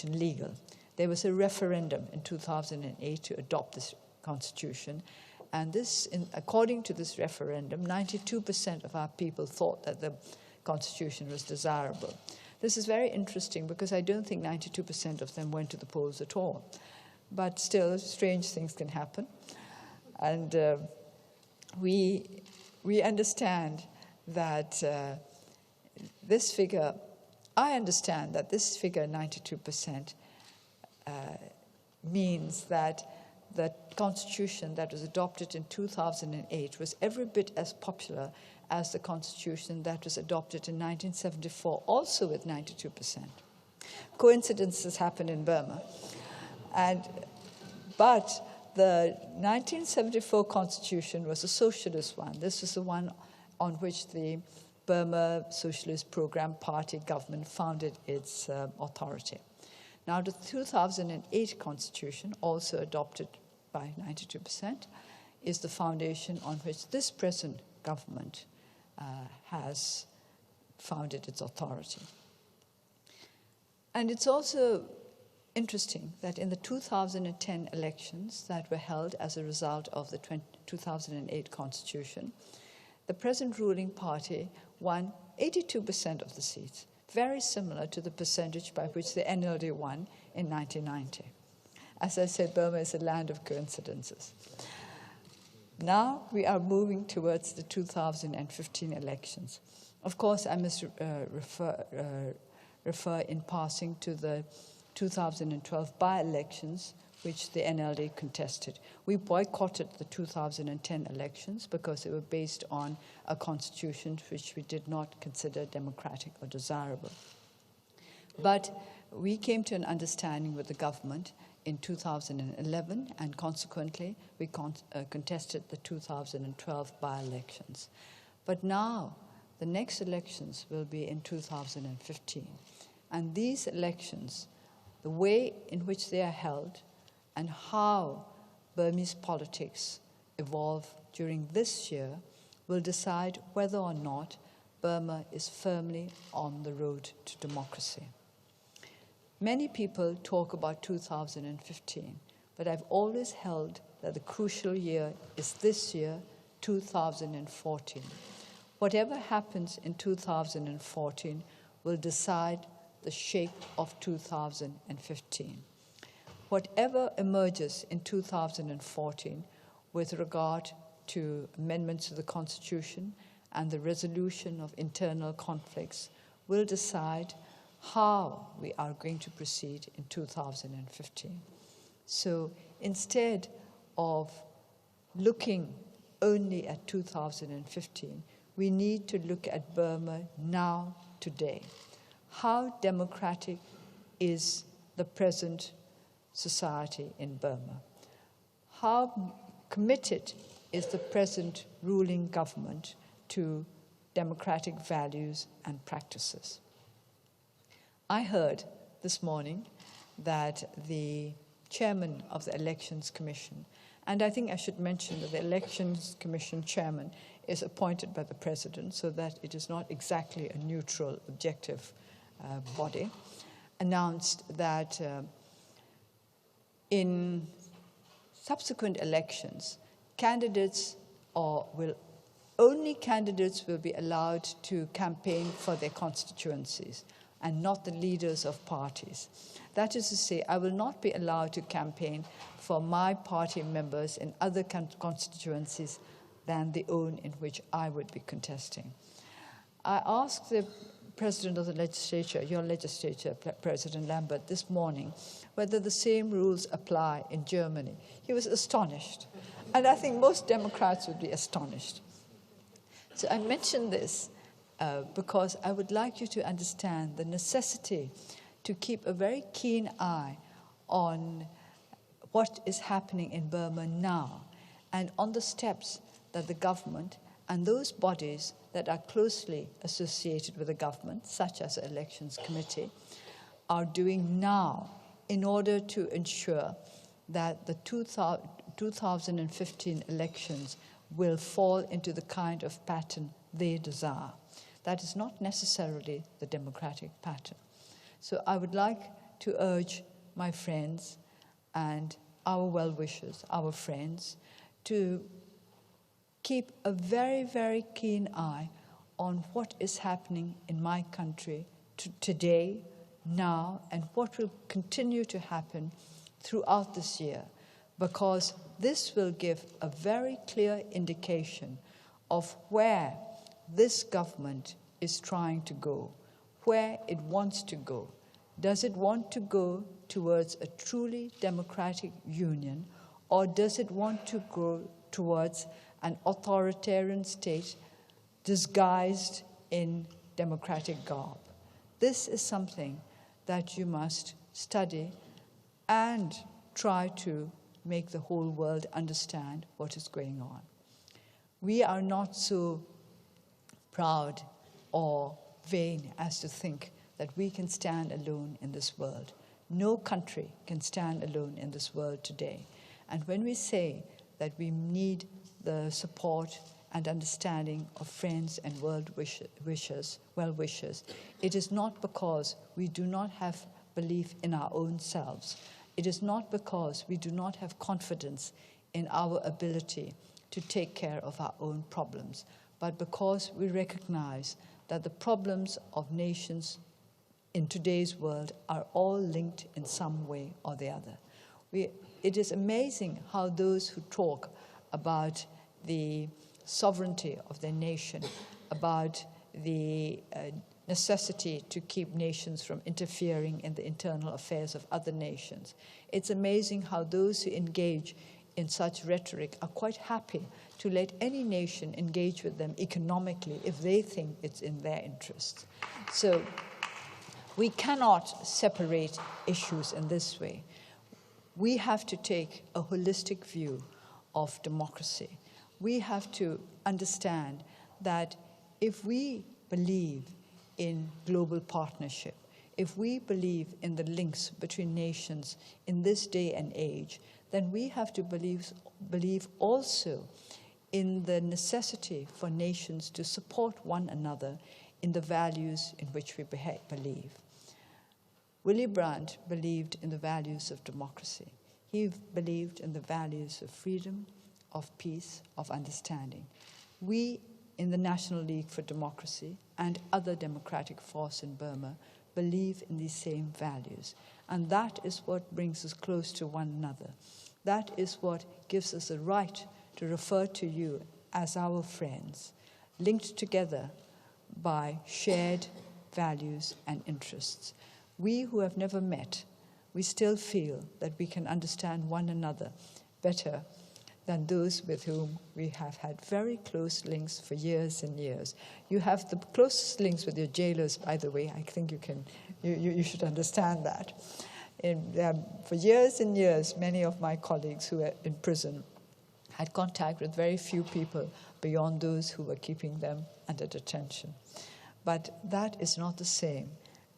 legal. There was a referendum in 2008 to adopt this constitution, and according to this referendum, 92% of our people thought that the constitution was desirable. This is very interesting because I don't think 92% of them went to the polls at all. But still, strange things can happen. And we understand that this figure, I understand that this figure, 92%, means that the constitution that was adopted in 2008 was every bit as popular as the constitution that was adopted in 1974, also with 92%. Coincidences happen in Burma. But the 1974 constitution was a socialist one. This was the one on which the Burma Socialist Program Party government founded its authority. Now, the 2008 constitution, also adopted by 92%, is the foundation on which this present government has founded its authority. And it's also interesting that in the 2010 elections that were held as a result of the 2008 constitution, the present ruling party won 82% of the seats, very similar to the percentage by which the NLD won in 1990. As I said, Burma is a land of coincidences. Now we are moving towards the 2015 elections. Of course, I must refer in passing to the 2012 by-elections, which the NLD contested. We boycotted the 2010 elections because they were based on a constitution which we did not consider democratic or desirable. But we came to an understanding with the government in 2011, and consequently, we contested the 2012 by-elections. But now, the next elections will be in 2015. And these elections, the way in which they are held and how Burmese politics evolve during this year will decide whether or not Burma is firmly on the road to democracy. Many people talk about 2015. but I've always held that the crucial year is this year, 2014. Whatever happens in 2014 will decide the shape of 2015. Whatever emerges in 2014 with regard to amendments to the Constitution and the resolution of internal conflicts will decide how we are going to proceed in 2015. So instead of looking only at 2015, we need to look at Burma now, today. How democratic is the present society in Burma? How committed is the present ruling government to democratic values and practices? I heard this morning that the chairman of the Elections Commission, and I think I should mention that the Elections Commission chairman is appointed by the president, so that it is not exactly a neutral, objective body, announced that in subsequent elections, only candidates will be allowed to campaign for their constituencies and not the leaders of parties. That is to say, I will not be allowed to campaign for my party members in other constituencies than the own in which I would be contesting. I asked the President of the legislature, your legislature, President Lambert, this morning, whether the same rules apply in Germany. He was astonished. And I think most Democrats would be astonished. So I mention this because I would like you to understand the necessity to keep a very keen eye on what is happening in Burma now and on the steps that the government and those bodies that are closely associated with the government, such as the Elections Committee, are doing now in order to ensure that the 2015 elections will fall into the kind of pattern they desire. That is not necessarily the democratic pattern. So I would like to urge my friends and our well-wishers, our friends, to keep a very, very keen eye on what is happening in my country today, now, and what will continue to happen throughout this year, because this will give a very clear indication of where this government is trying to go, where it wants to go. Does it want to go towards a truly democratic union, or does it want to go towards an authoritarian state disguised in democratic garb? This is something that you must study and try to make the whole world understand what is going on. We are not so proud or vain as to think that we can stand alone in this world. No country can stand alone in this world today. And when we say that we need the support and understanding of friends and well-wishers, it is not because we do not have belief in our own selves. It is not because we do not have confidence in our ability to take care of our own problems, but because we recognize that the problems of nations in today's world are all linked in some way or the other. It is amazing how those who talk about the sovereignty of their nation, about the necessity to keep nations from interfering in the internal affairs of other nations. It's amazing how those who engage in such rhetoric are quite happy to let any nation engage with them economically if they think it's in their interest. So we cannot separate issues in this way. We have to take a holistic view of democracy. We have to understand that if we believe in global partnership, if we believe in the links between nations in this day and age, then we have to believe also in the necessity for nations to support one another in the values in which we believe. Willy Brandt believed in the values of democracy. He believed in the values of freedom, of peace, of understanding. We in the National League for Democracy and other democratic forces in Burma believe in these same values. And that is what brings us close to one another. That is what gives us the right to refer to you as our friends, linked together by shared values and interests. We who have never met, we still feel that we can understand one another better than those with whom we have had very close links for years and years. You have the closest links with your jailers, by the way. I think you should understand that. For years and years, many of my colleagues who were in prison had contact with very few people beyond those who were keeping them under detention. But that is not the same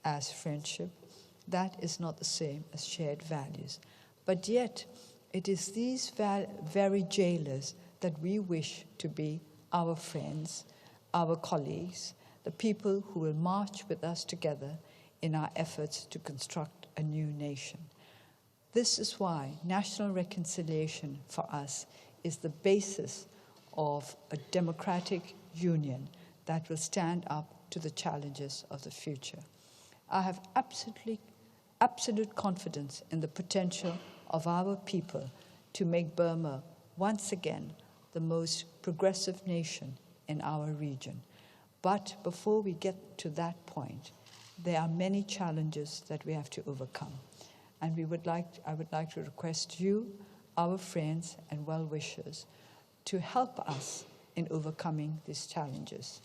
as friendship. That is not the same as shared values. But yet, it is these very jailers that we wish to be our friends, our colleagues, the people who will march with us together in our efforts to construct a new nation. This is why national reconciliation for us is the basis of a democratic union that will stand up to the challenges of the future. I have absolute confidence in the potential of our people to make Burma once again the most progressive nation in our region. But before we get to that point, there are many challenges that we have to overcome. And I would like to request you, our friends and well-wishers, to help us in overcoming these challenges.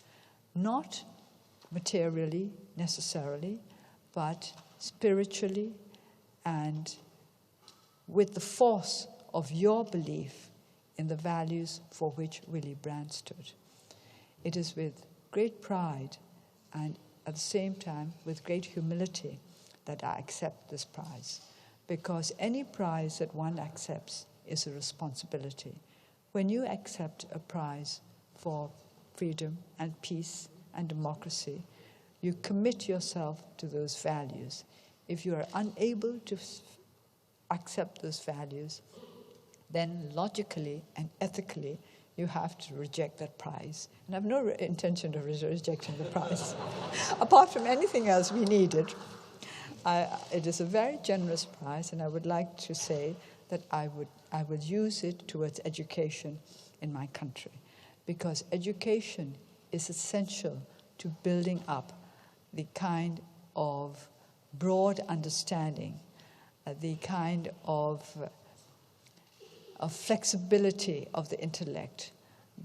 Not materially necessarily, but spiritually and with the force of your belief in the values for which Willy-Brandt stood. It is with great pride and at the same time with great humility that I accept this prize, because any prize that one accepts is a responsibility. When you accept a prize for freedom and peace and democracy, you commit yourself to those values. If you are unable to accept those values, then logically and ethically, you have to reject that prize. And I have no intention of rejecting the prize. Apart from anything else, we need it. It is a very generous prize, and I would like to say that I would use it towards education in my country, because education is essential to building up the kind of broad understanding, the kind of flexibility of the intellect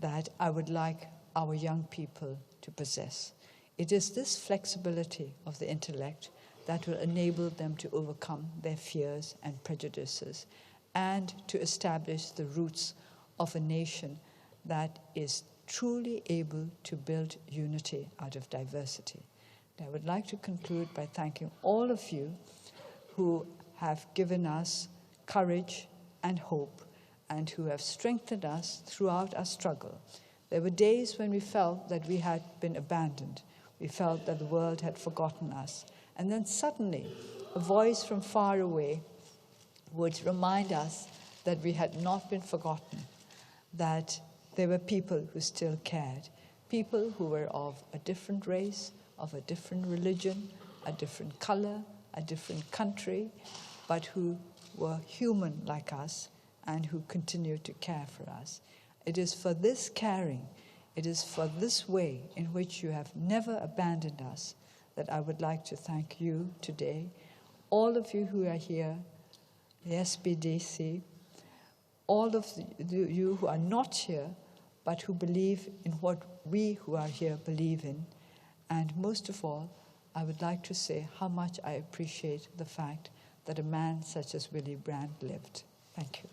that I would like our young people to possess. It is this flexibility of the intellect that will enable them to overcome their fears and prejudices and to establish the roots of a nation that is truly able to build unity out of diversity. And I would like to conclude by thanking all of you who have given us courage and hope and who have strengthened us throughout our struggle. There were days when we felt that we had been abandoned. We felt that the world had forgotten us. And then suddenly, a voice from far away would remind us that we had not been forgotten, that there were people who still cared, people who were of a different race, of a different religion, a different color, a different country, but who were human like us and who continued to care for us. It is for this caring, it is for this way in which you have never abandoned us that I would like to thank you today, all of you who are here, the SPDC, all of you who are not here, but who believe in what we who are here believe in. And most of all, I would like to say how much I appreciate the fact that a man such as Willy-Brandt lived. Thank you.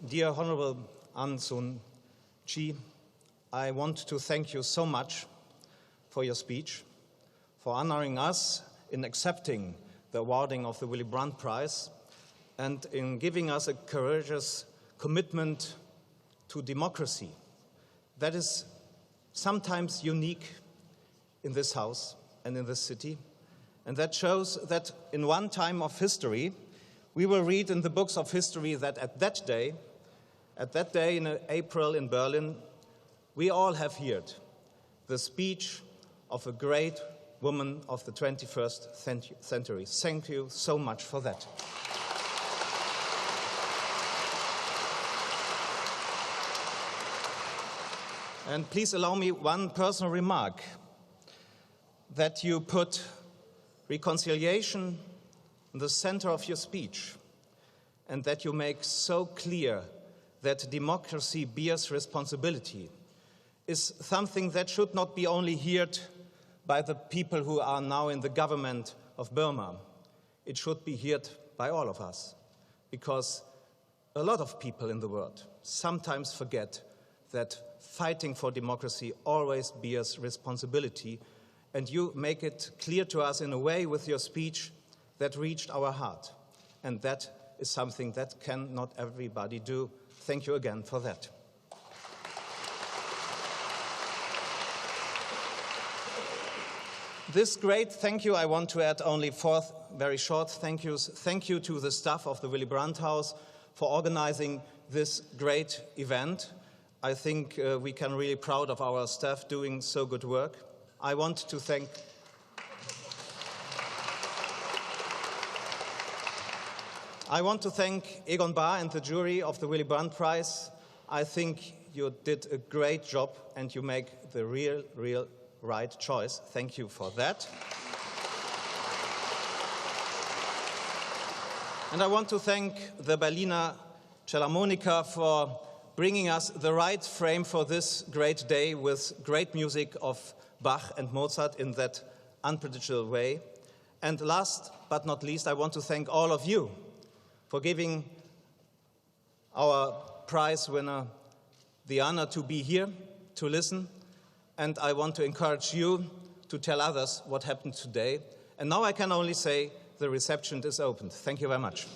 Dear Honorable Aung San Suu Kyi, I want to thank you so much for your speech, for honoring us in accepting the awarding of the Willy-Brandt-Preis, and in giving us a courageous commitment to democracy. That is sometimes unique in this House and in this city, and that shows that in one time of history, we will read in the books of history that at that day in April in Berlin, we all have heard the speech of a great woman of the 21st century. Thank you so much for that. And please allow me one personal remark, that you put reconciliation in the center of your speech, and that you make so clear that democracy bears responsibility, is something that should not be only heard by the people who are now in the government of Burma. It should be heard by all of us, because a lot of people in the world sometimes forget that fighting for democracy always bears responsibility, and you make it clear to us in a way with your speech that reached our heart, and that is something that cannot everybody do. Thank you again for that. This great thank you, I want to add only four very short thank yous. Thank you to the staff of the Willy Brandt House for organizing this great event. I think we can really be proud of our staff doing so good work. I want to thank Egon Bahr and the jury of the Willy-Brandt-Preis. I think you did a great job and you make the real right choice. Thank you for that. And I want to thank the Berliner Philharmoniker for bringing us the right frame for this great day with great music of Bach and Mozart in that unpredictable way. And last but not least, I want to thank all of you for giving our prize winner the honor to be here, to listen. And I want to encourage you to tell others what happened today. And now I can only say the reception is opened. Thank you very much.